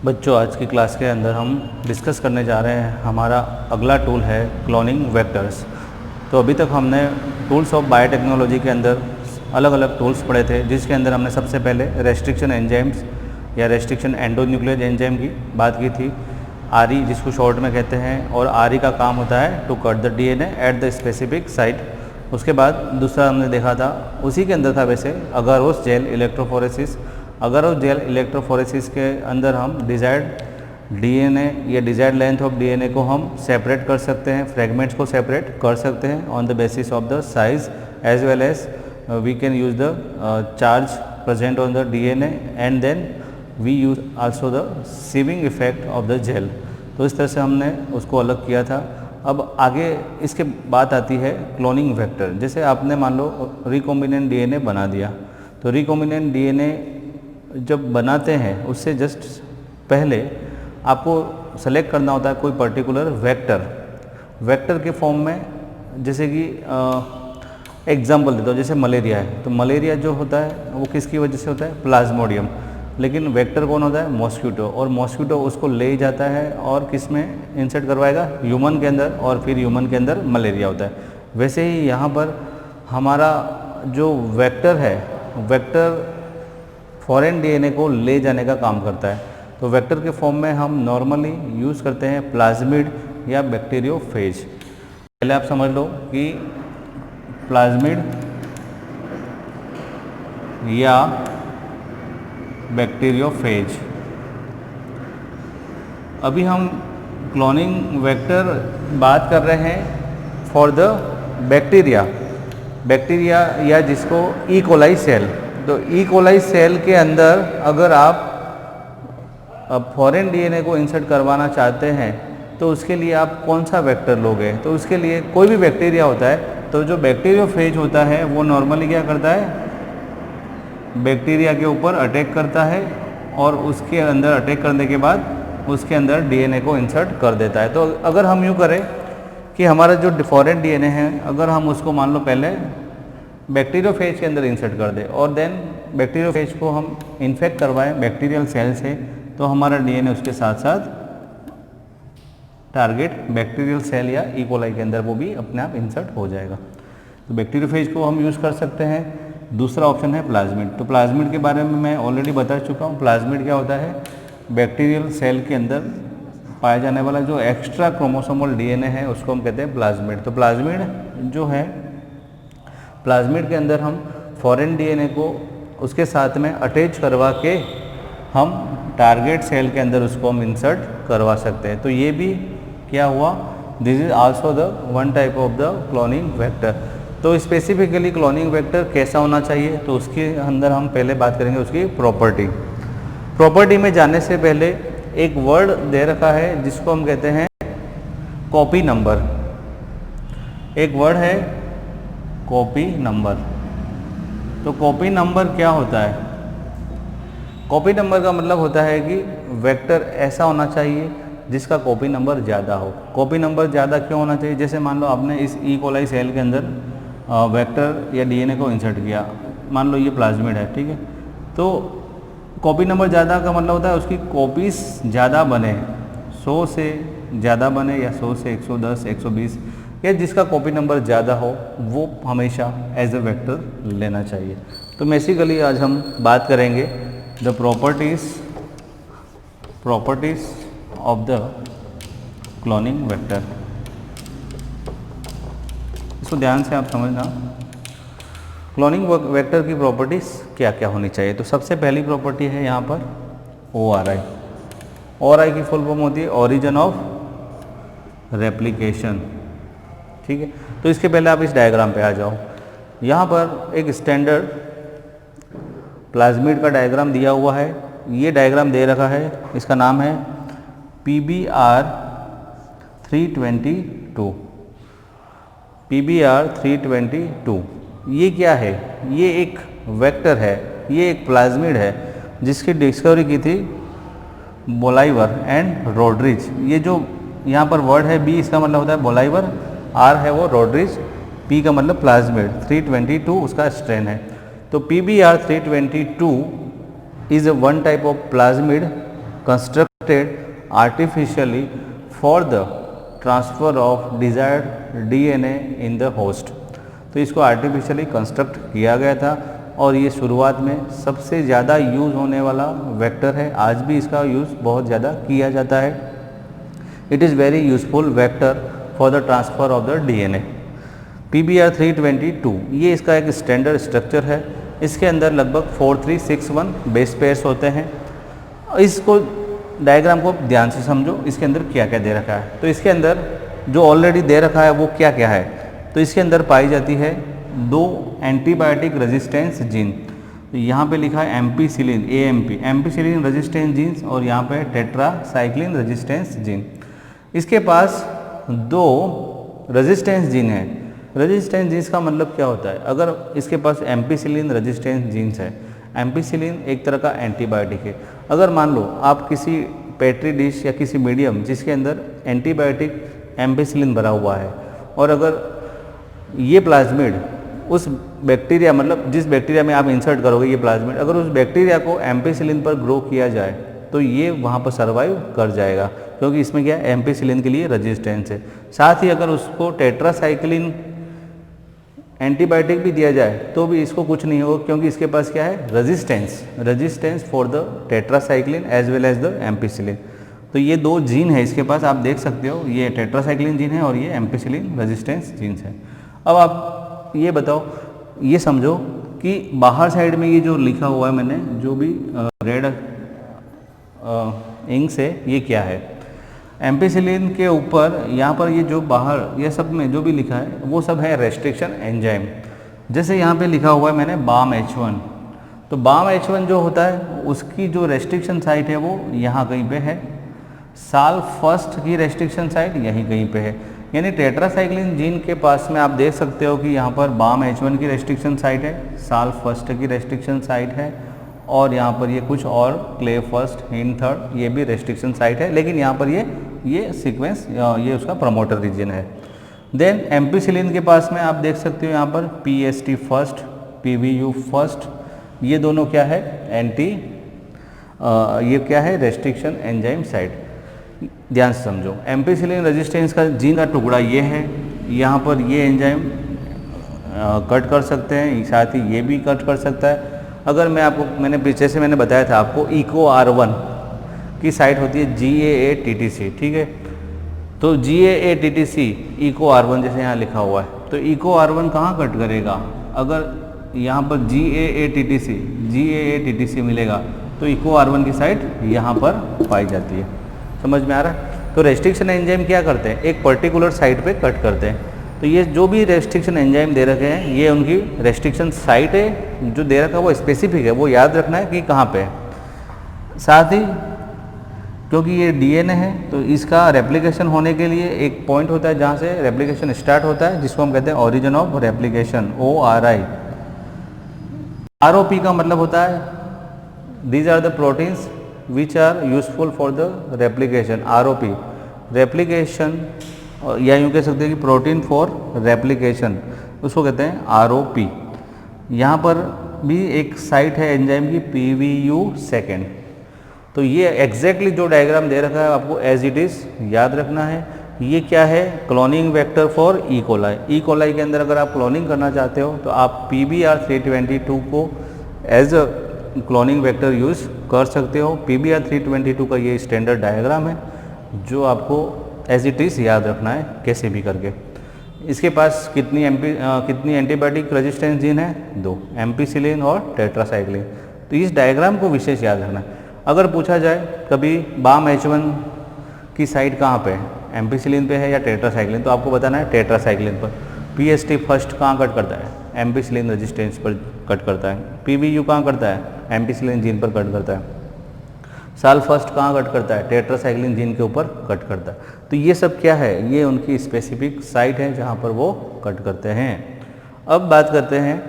बच्चों, आज की क्लास के अंदर हम डिस्कस करने जा रहे हैं, हमारा अगला टूल है क्लोनिंग वेक्टर्स। तो अभी तक हमने टूल्स ऑफ बायोटेक्नोलॉजी के अंदर अलग अलग टूल्स पढ़े थे, जिसके अंदर हमने सबसे पहले रेस्ट्रिक्शन एंजाइम्स या रेस्ट्रिक्शन एंडोन्यूक्लियस एंजाइम की बात की थी, आरई जिसको शॉर्ट में कहते हैं, और आरई का काम होता है to cut the DNA at the specific site. उसके बाद दूसरा हमने देखा था, उसी के अंदर था वैसे, अगारोस जेल इलेक्ट्रोफोरेसिस। अगारोस जेल इलेक्ट्रोफोरेसिस के अंदर हम डिज़ायर्ड डीएनए या डिज़ायर्ड लेंथ ऑफ डीएनए को हम सेपरेट कर सकते हैं, फ्रेगमेंट्स को सेपरेट कर सकते हैं on the basis of the size as well as we can use the charge present on the DNA and then we use also the sieving effect of the gel. तो इस तरह से हमने उसको अलग किया था। अब आगे इसके बात आती है क्लोनिंग वेक्टर। जैसे आपने मान लो रिकॉम्बिनेंट डीएनए बना दिया, तो रिकॉम्बिनेंट डीएनए जब बनाते हैं उससे जस्ट पहले आपको सेलेक्ट करना होता है कोई पर्टिकुलर वेक्टर। वेक्टर के फॉर्म में, जैसे कि एग्जांपल देता हूँ, जैसे मलेरिया है, तो मलेरिया जो होता है वो किसकी वजह से होता है? प्लाज्मोडियम। लेकिन वेक्टर कौन होता है? मॉस्क्यूटो। और मॉस्क्यूटो उसको ले जाता है और किस में इंसर्ट करवाएगा? ह्यूमन के अंदर, और फिर ह्यूमन के अंदर मलेरिया होता है। वैसे ही यहाँ पर हमारा जो वेक्टर है, वेक्टर फॉरेन डीएनए को ले जाने का काम करता है। तो वेक्टर के फॉर्म में हम नॉर्मली यूज़ करते हैं प्लाज्मिड या बैक्टीरियोफेज। पहले आप समझ लो कि प्लाज्मिड या बैक्टीरियोफेज। अभी हम क्लोनिंग वेक्टर बात कर रहे हैं फॉर द बैक्टीरिया। बैक्टीरिया या जिसको ई कोलाई सेल। तो ई कोलाई सेल के अंदर अगर आप फॉरेन डीएनए को इंसर्ट करवाना चाहते हैं तो उसके लिए आप कौन सा वेक्टर लोगे? तो उसके लिए कोई भी बैक्टीरिया होता है, तो जो बैक्टीरियोफेज होता है वो नॉर्मली क्या करता है? बैक्टीरिया के ऊपर अटैक करता है और उसके अंदर अटैक करने के बाद उसके अंदर डीएनए को इंसर्ट कर देता है। तो अगर हम यूँ करें कि हमारा जो फॉरेन डीएनए है, अगर हम उसको मान लो पहले बैक्टीरियोफेज के अंदर इंसर्ट कर दे और देन बैक्टीरियोफेज को हम इन्फेक्ट करवाएं बैक्टीरियल सेल से, तो हमारा डीएनए उसके साथ साथ टारगेट बैक्टीरियल सेल या ई कोलाई के अंदर वो भी अपने आप इंसर्ट हो जाएगा। तो बैक्टीरियोफेज को हम यूज़ कर सकते हैं। दूसरा ऑप्शन है प्लाज्मिड। तो प्लाज्मिड के बारे में मैं ऑलरेडी बता चुका हूँ। प्लाज्मिड क्या होता है? बैक्टीरियल सेल के अंदर पाया जाने वाला जो एक्स्ट्रा क्रोमोसोमल डीएनए है उसको हम कहते हैं प्लाज्मिड। तो प्लाज्मिड जो है, प्लाज्मिड के अंदर हम फॉरेन डीएनए को उसके साथ में अटैच करवा के हम टारगेट सेल के अंदर उसको हम इंसर्ट करवा सकते हैं। तो ये भी क्या हुआ? This is also the one type of the cloning vector. तो स्पेसिफिकली क्लोनिंग वेक्टर कैसा होना चाहिए, तो उसके अंदर हम पहले बात करेंगे उसकी प्रॉपर्टी। प्रॉपर्टी में जाने से पहले एक वर्ड दे रखा है जिसको हम कहते हैं कॉपी नंबर। एक वर्ड है कॉपी नंबर। तो कॉपी नंबर क्या होता है? कॉपी नंबर का मतलब होता है कि वेक्टर ऐसा होना चाहिए जिसका कॉपी नंबर ज़्यादा हो। कॉपी नंबर ज़्यादा क्यों होना चाहिए? जैसे मान लो आपने इस ई कोलाई सेल के अंदर वेक्टर या डीएनए को इंसर्ट किया, मान लो ये प्लाज्मिड है, ठीक है। तो कॉपी नंबर ज़्यादा का मतलब होता है उसकी कॉपीज़ ज़्यादा बने, 100 से ज़्यादा बने या 100 से 110, 120, या जिसका कॉपी नंबर ज़्यादा हो वो हमेशा एज ए वेक्टर लेना चाहिए। तो बेसिकली आज हम बात करेंगे the properties of the cloning vector. इसको ध्यान से आप समझना। क्लोनिंग वेक्टर की प्रॉपर्टीज़ क्या क्या होनी चाहिए? तो सबसे पहली प्रॉपर्टी है यहाँ पर ORI। ORI की फुल फॉर्म होती है ओरिजिन ऑफ रेप्लिकेशन, ठीक है। तो इसके पहले आप इस डायग्राम पे आ जाओ। यहाँ पर एक स्टैंडर्ड प्लाज्मिड का डायग्राम दिया हुआ है। ये डायग्राम दे रखा है, इसका नाम है PBR 322। PBR 322 ये क्या है? ये एक वेक्टर है, ये एक प्लाज्मिड है जिसकी डिस्कवरी की थी बोलाइवर एंड रोड्रिज। ये जो यहाँ पर वर्ड है B, इसका मतलब होता है बोलाइवर, R है वो रोड्रिज, P का मतलब प्लाज्मिड, 322 उसका स्ट्रेन है। तो PBR 322 is a one type of plasmid constructed artificially for the transfer of desired DNA in the host. तो इसको आर्टिफिशियली कंस्ट्रक्ट किया गया था और ये शुरुआत में सबसे ज़्यादा यूज़ होने वाला वेक्टर है। आज भी इसका यूज़ बहुत ज़्यादा किया जाता है। It is very useful vector for the transfer of the DNA. PBr322 ये इसका एक स्टैंडर्ड स्ट्रक्चर है। इसके अंदर लगभग 4361 बेस पेयर्स होते हैं। इसको डायग्राम को ध्यान से समझो, इसके अंदर क्या क्या दे रखा है। तो इसके अंदर जो ऑलरेडी दे रखा है वो क्या क्या है, तो इसके अंदर पाई जाती है 2 एंटीबायोटिक रेजिस्टेंस जीन। तो यहाँ पे लिखा है ampicillin AMP ampicillin resistance genes और यहाँ पे टेट्रासाइक्लिन रेजिस्टेंस जीन। इसके पास 2 रेजिस्टेंस जीन है। रेजिस्टेंस जीन्स का मतलब क्या होता है, अगर इसके पास एम्पीसिलिन रेजिस्टेंस जीन्स है, एम्पीसिलिन एक तरह का एंटीबायोटिक है। अगर मान लो आप किसी पेट्री डिश या किसी मीडियम जिसके अंदर एंटीबायोटिक एम्पीसिलिन भरा हुआ है और अगर ये प्लाज्मिड उस बैक्टीरिया मतलब जिस बैक्टीरिया में आप इंसर्ट करोगे ये प्लाज्मिड, अगर उस बैक्टीरिया को एम्पीसिलिन पर ग्रो किया जाए तो ये वहाँ पर सर्वाइव कर जाएगा, क्योंकि इसमें क्या है एम्पीसिलिन के लिए रेजिस्टेंस है। साथ ही अगर उसको टेट्रासाइक्लिन एंटीबायोटिक भी दिया जाए तो भी इसको कुछ नहीं होगा, क्योंकि इसके पास क्या है resistance for the tetracycline as well as the ampicillin. तो ये 2 जीन है इसके पास, आप देख सकते हो, ये टेट्रासाइक्लिन जीन है और ये एम्पीसिलिन रेजिस्टेंस जीन्स है। अब आप ये बताओ, ये समझो कि बाहर साइड में ये जो लिखा हुआ है मैंने जो भी रेड इंक से, ये क्या है, एम्पीसिलिन के ऊपर यहाँ पर ये जो बाहर ये सब में जो भी लिखा है वो सब है रेस्ट्रिक्शन एंजाइम। जैसे यहाँ पे लिखा हुआ है मैंने BAM-H1, तो BAM-H1 जो होता है उसकी जो रेस्ट्रिक्शन साइट है वो यहाँ कहीं पे है। साल फर्स्ट की रेस्ट्रिक्शन साइट यहीं कहीं पे है, यानी टेट्रासाइक्लिन जीन के पास में आप देख सकते हो कि यहाँ पर BAM-H1 की रेस्ट्रिक्शन साइट है, साल फर्स्ट की रेस्ट्रिक्शन साइट है और यहाँ पर ये कुछ और क्ले फर्स्ट हिंड थर्ड ये भी रेस्ट्रिक्शन साइट है, लेकिन यहाँ पर ये सीक्वेंस ये उसका प्रमोटर रीजन है। देन एम्पीसिलिन के पास में आप देख सकते हो यहाँ पर PST फर्स्ट PVU फर्स्ट, ये दोनों क्या है ये क्या है रेस्ट्रिक्शन एंजाइम साइट। ध्यान से समझो, एम्पीसिलिन रेजिस्टेंस का जीन का टुकड़ा ये है, यहाँ पर ये एंजाइम कट कर सकते हैं, साथ ही ये भी कट कर सकता है। अगर मैं आपको मैंने पीछे से मैंने बताया था आपको EcoR1 की साइट होती है GAA-TTC, ठीक है। तो GAA-TTC EcoR1 जैसे यहाँ लिखा हुआ है, तो EcoR1 कहाँ कट करेगा, अगर यहाँ पर GAA-TTC मिलेगा तो EcoR1 की साइट यहाँ पर पाई जाती है। समझ में आ रहा है। तो रेस्ट्रिक्शन एंजाइम क्या करते हैं, एक पर्टिकुलर साइट पे कट करते हैं। तो ये जो भी रेस्ट्रिक्शन एंजाइम दे रखे हैं ये उनकी रेस्ट्रिक्शन साइट है, जो दे रखा है वो स्पेसिफिक है, वो याद रखना है कि कहाँ पे है। साथ ही क्योंकि ये डीएनए है तो इसका रेप्लिकेशन होने के लिए एक पॉइंट होता है जहाँ से रेप्लिकेशन स्टार्ट होता है, जिसको हम कहते हैं origin of replication ORI। ROP का मतलब होता है these are the proteins which are useful for the replication. ROP replication, या यूँ कह सकते हैं कि प्रोटीन फॉर रेप्लिकेशन, उसको कहते हैं ROP। यहाँ पर भी एक साइट है एंजाइम की PVU सेकेंड। तो ये एग्जैक्टली जो डायग्राम दे रखा है आपको एज इट इज़ याद रखना है। ये क्या है, cloning vector for E coli के अंदर अगर आप क्लोनिंग करना चाहते हो तो आप PBr322 को as a cloning vector use कर सकते हो। PBr322 का ये स्टैंडर्ड डायग्राम है जो आपको एज इट इज़ याद रखना है कैसे भी करके। इसके पास कितनी एंटीबायोटिक रेजिस्टेंस जीन है, 2 एम्पीसिलिन और टेट्रासाइक्लिन। तो इस डायग्राम को विशेष याद रखना है। अगर पूछा जाए कभी BAM-H1 की साइट कहाँ पे है, एम्पीसिलिन पे है या टेट्रासाइक्लिन, तो आपको बताना है टेट्रासाइक्लिन पर। PST फर्स्ट कहाँ कट करता है, एम्पीसिलिन रेजिस्टेंस पर कट करता है। PVU कहाँ करता है, एम्पीसिलिन जीन पर कट करता है। साल फर्स्ट कहाँ कट करता है, टेट्रासाइक्लिन जीन के ऊपर कट करता है। तो ये सब क्या है, ये उनकी स्पेसिफिक साइट है जहाँ पर वो कट करते हैं। अब बात करते हैं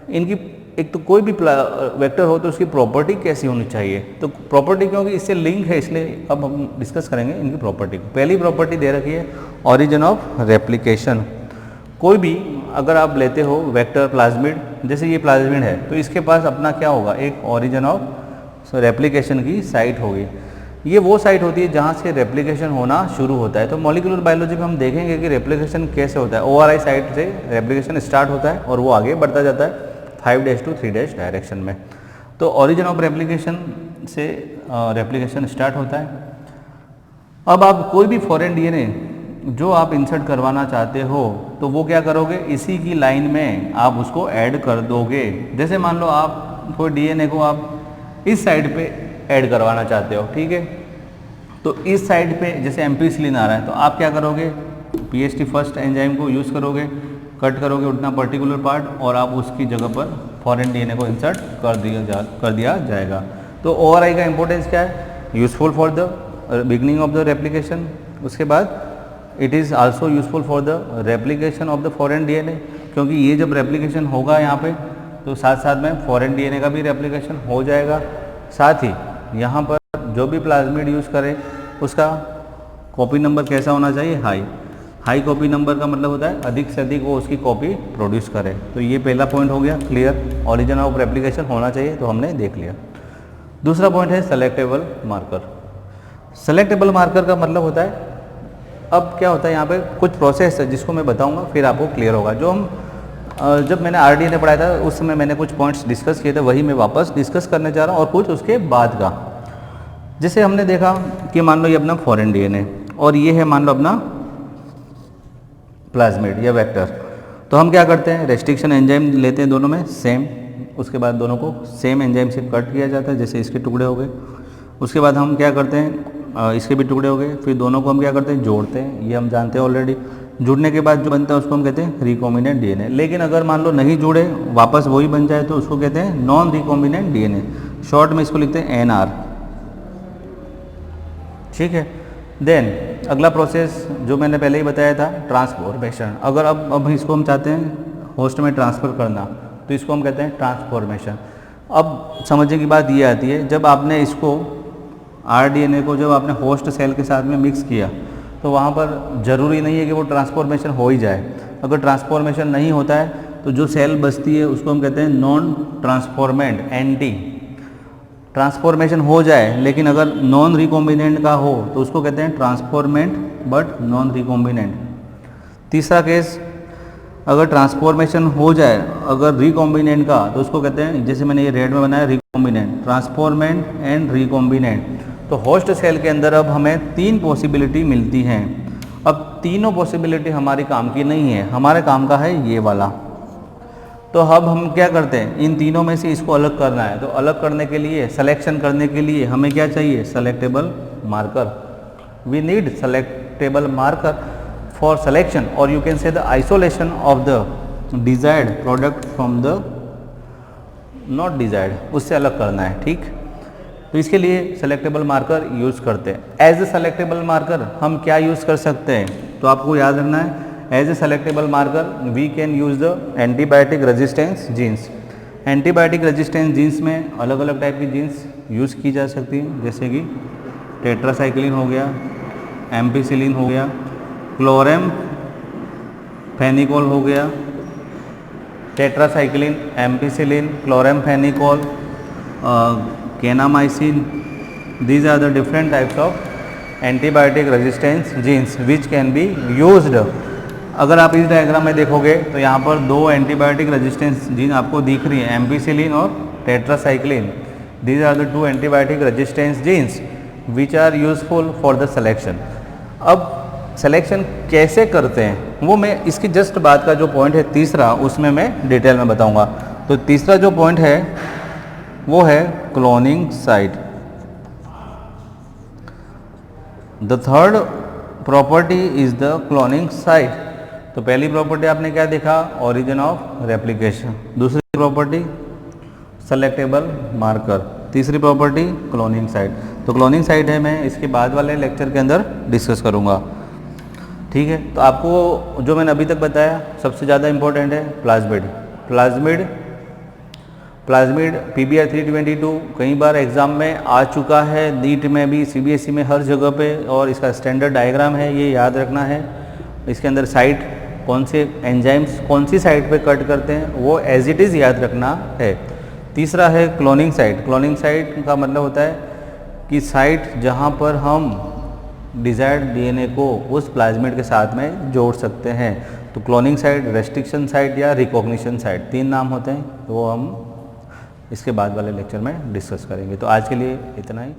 इनकी, एक तो कोई भी वेक्टर हो तो उसकी प्रॉपर्टी कैसी होनी चाहिए। तो प्रॉपर्टी क्योंकि इससे लिंक है इसलिए अब हम डिस्कस करेंगे इनकी प्रॉपर्टी को। पहली प्रॉपर्टी दे रखी है ओरिजिन ऑफ रेप्लिकेशन। कोई भी अगर आप लेते हो वेक्टर प्लाज्मिड, जैसे ये प्लाज्मिड है तो इसके पास अपना क्या होगा, एक ओरिजिन ऑफ रेप्लिकेशन की साइट होगी। ये वो साइट होती है जहाँ से रेप्लिकेशन होना शुरू होता है। तो मॉलिक्यूलर बायोलॉजी में हम देखेंगे कि रेप्लिकेशन कैसे होता है। ORI साइट से रेप्लिकेशन स्टार्ट होता है और वो आगे बढ़ता जाता है 5' to 3' डायरेक्शन में। तो ओरिजिन ऑफ रेप्लिकेशन से रेप्लिकेशन स्टार्ट होता है। अब आप कोई भी फॉरेन DNA जो आप इंसर्ट करवाना चाहते हो तो वो क्या करोगे, इसी की लाइन में आप उसको ऐड कर दोगे। जैसे मान लो आप कोई DNA को आप इस साइड पे ऐड करवाना चाहते हो, ठीक है, तो इस साइड पे जैसे एम्पीसिलिन आ रहा है तो आप क्या करोगे, PST फर्स्ट एंजाइम को यूज़ करोगे, कट करोगे उतना पर्टिकुलर पार्ट और आप उसकी जगह पर फॉरेन DNA को इंसर्ट कर दिया जाएगा। तो ORI का इंपॉर्टेंस क्या है, useful for the beginning of the replication. उसके बाद it is also useful for the replication of the foreign DNA, क्योंकि ये जब रेप्लिकेशन होगा यहाँ पे तो साथ साथ में फॉरेन DNA का भी रेप्लिकेशन हो जाएगा। साथ ही यहाँ पर जो भी प्लाज्मिड यूज़ करे उसका कॉपी नंबर कैसा होना चाहिए, हाई कॉपी नंबर का मतलब होता है अधिक से अधिक वो उसकी कॉपी प्रोड्यूस करे। तो ये पहला पॉइंट हो गया क्लियर, ओरिजिन ऑफ रेप्लिकेशन होना चाहिए, तो हमने देख लिया। दूसरा पॉइंट है सेलेक्टेबल मार्कर। सेलेक्टेबल मार्कर का मतलब होता है, अब क्या होता है यहाँ पे कुछ प्रोसेस है जिसको मैं बताऊंगा फिर आपको क्लियर होगा। जो हम जब मैंने RDNA पढ़ाया था उस समय मैंने कुछ पॉइंट्स डिस्कस किए थे, वही मैं वापस डिस्कस करने जा रहा हूँ और कुछ उसके बाद का। जैसे हमने देखा कि मान लो ये अपना फॉरेन DNA और ये है मान लो अपना प्लाज्मिड या वेक्टर, तो हम क्या करते हैं, रेस्ट्रिक्शन एंजाइम लेते हैं दोनों में सेम, उसके बाद दोनों को सेम एंजाइम से कट किया जाता है, जैसे इसके टुकड़े हो गए। उसके बाद हम क्या करते हैं, इसके भी टुकड़े हो गए, फिर दोनों को हम क्या करते हैं, जोड़ते हैं, ये हम जानते हैं ऑलरेडी। जुड़ने के बाद जो बनता है उसको हम कहते हैं रिकॉम्बिनेंट DNA। लेकिन अगर मान लो नहीं जुड़े वापस वही बन जाए तो उसको कहते हैं नॉन रिकॉम्बिनेंट DNA, शॉर्ट में इसको लिखते हैं NR, ठीक है। देन अगला प्रोसेस जो मैंने पहले ही बताया था, ट्रांसफॉर्मेशन। अगर अब इसको हम चाहते हैं होस्ट में ट्रांसफ़र करना तो इसको हम कहते हैं ट्रांसफॉर्मेशन। अब समझने की बात ये आती है, जब आपने इसको RDNA को जब आपने होस्ट सेल के साथ में मिक्स किया तो वहाँ पर ज़रूरी नहीं है कि वो ट्रांसफॉर्मेशन हो ही जाए। अगर ट्रांसफॉर्मेशन नहीं होता है तो जो सेल बचती है उसको हम कहते हैं नॉन ट्रांसफॉर्मेंट, NT। ट्रांसफॉर्मेशन हो जाए लेकिन अगर नॉन रिकॉम्बिनेंट का हो तो उसको कहते हैं ट्रांसफॉर्मेंट बट नॉन रिकॉम्बिनेंट। तीसरा केस, अगर ट्रांसफॉर्मेशन हो जाए अगर रिकॉम्बिनेंट का तो उसको कहते हैं, जैसे मैंने ये रेड में बनाया, रिकॉम्बिनेंट, ट्रांसफॉर्मेंट एंड रिकॉम्बिनेंट। तो होस्ट सेल के अंदर अब हमें 3 पॉसिबिलिटी मिलती हैं। अब तीनों पॉसिबिलिटी हमारी काम की नहीं है, हमारे काम का है ये वाला। तो अब हम क्या करते हैं, इन तीनों में से इसको अलग करना है, तो अलग करने के लिए, सिलेक्शन करने के लिए हमें क्या चाहिए, selectable marker. We need selectable marker for selection or you can say the isolation of the desired product from the not desired, उससे अलग करना है, ठीक। तो इसके लिए सेलेक्टेबल मार्कर यूज़ करते हैं। एज ए सेलेक्टेबल मार्कर हम क्या यूज़ कर सकते हैं, तो आपको याद रखना है, as a selectable marker we can use the antibiotic resistance genes. Antibiotic resistance genes में अलग अलग टाइप की जीन्स यूज़ की जा सकती हैं, जैसे कि टेट्रासाइक्लिन हो गया, एम्पिसिलिन हो गया, क्लोरेम फेनिकोल हो गया, tetracycline, ampicillin, chloramphenicol, kanamycin. These are the different types of antibiotic resistance genes which can be used. अगर आप इस डायग्राम में देखोगे तो यहाँ पर 2 एंटीबायोटिक रेजिस्टेंस जीन आपको दिख रही है, एम्पिसिलिन और tetracycline. These are the 2 antibiotic resistance genes which are useful for the selection. अब सिलेक्शन कैसे करते हैं वो मैं इसकी जस्ट बाद का जो पॉइंट है तीसरा, उसमें मैं डिटेल में बताऊंगा। तो तीसरा जो पॉइंट है वो है cloning site. The third property is the cloning site. तो पहली प्रॉपर्टी आपने क्या देखा, ओरिजिन ऑफ रेप्लिकेशन। दूसरी प्रॉपर्टी सेलेक्टेबल मार्कर। तीसरी प्रॉपर्टी क्लोनिंग साइट। तो क्लोनिंग साइट है मैं इसके बाद वाले लेक्चर के अंदर डिस्कस करूंगा, ठीक है। तो आपको जो मैंने अभी तक बताया सबसे ज़्यादा इम्पोर्टेंट है प्लाज्मिड PBR 322 कई बार एग्ज़ाम में आ चुका है, नीट में भी, CBSE में, हर जगह पे, और इसका स्टैंडर्ड डायग्राम है, ये याद रखना है। इसके अंदर साइट कौन से एंजाइम्स कौन सी साइट पे कट करते हैं वो एज इट इज़ याद रखना है। तीसरा है क्लोनिंग साइट। क्लोनिंग साइट का मतलब होता है कि साइट जहाँ पर हम डिज़ायर्ड डीएनए को उस प्लाज्मिड के साथ में जोड़ सकते हैं। तो क्लोनिंग साइट, रेस्ट्रिक्शन साइट या रिकॉग्निशन साइट, 3 नाम होते हैं, तो वो हम इसके बाद वाले लेक्चर में डिस्कस करेंगे। तो आज के लिए इतना ही।